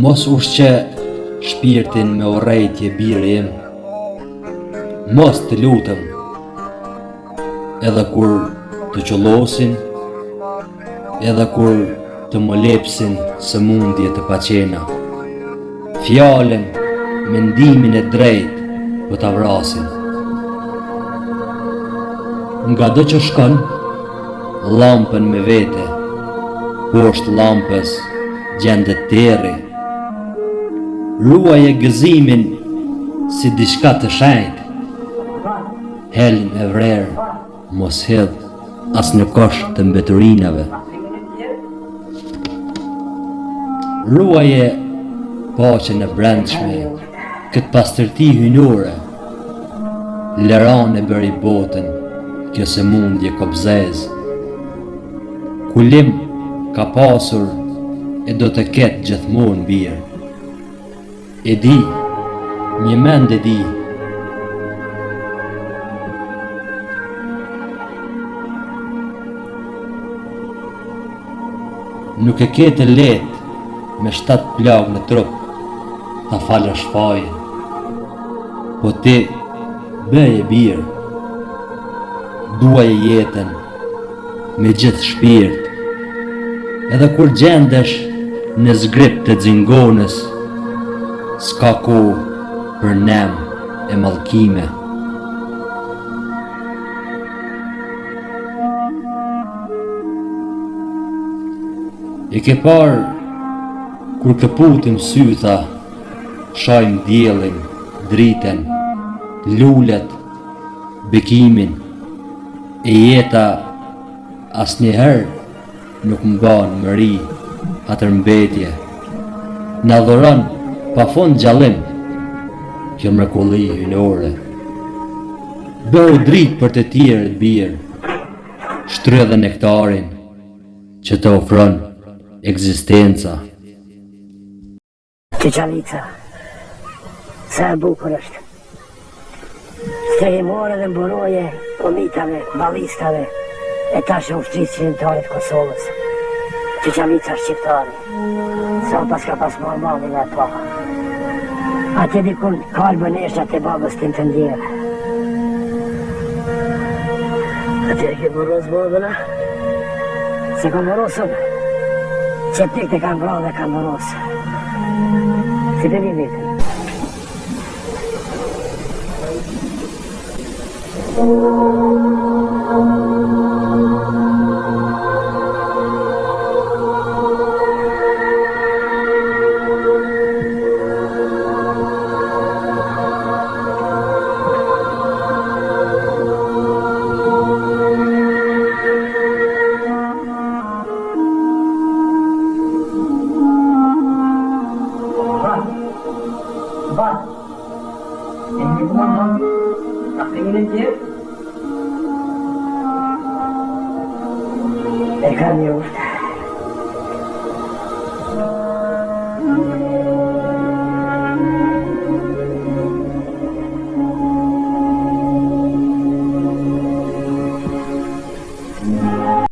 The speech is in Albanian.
Mos ushqe shpirtin me urrejtje biri im. Mos të lutem, edhe kur të qollosin, edhe kur të më lepsin sëmundje të paqena. Fjalen, mendimin e drejt për ta vrasin. Nga do që shkon, lampën me vete, poshtë lampës gjendet terri. Ruaje gëzimin si diçka të shenjtë. Helm e vrerë, mos hedh as në kosh të mbeturinave. Ruaje paqen e brendshme, këtë pastërti hynore. Leran e bëri botën, kjo sëmundje kobzez. Kulim ka pasur e do të ketë gjithmonë birë. E di, një mend e di. Nuk e ke të lehtë me 7 plagë në trup ta falësh fajin. Po ti bëje birë, duaje jetën me gjithë shpirt, edhe kur gjendesh në zgrip të xingonës, s'ka kohë për nem e mallkime. E ke parë kur këputim sytha, shajmë diellin, dritën, lulet, bekimin, e jeta asnjëherë nuk mban mëri atër mbetje. Na dhuron pa fund gjallim kjo mrekulli hynore. Bëu dritë për të tjerët birë, shtry edhe nektarin që të ofron ekzistenca. Çeçanica, sa e bukur është. Se i more dhe mburoje komitave, ballistave e tash ushtrisë qytetarit Kosovës. Çeçanica shqiptare, sa pas ka pas normalin e pa. Ate dikun kalbën eshat e babës tim të ndjerë. Ate e ke moros babëna? Se ka morosën, që tik të kam vra dhe kam morosë. Si të një vitë. E kam një uftë.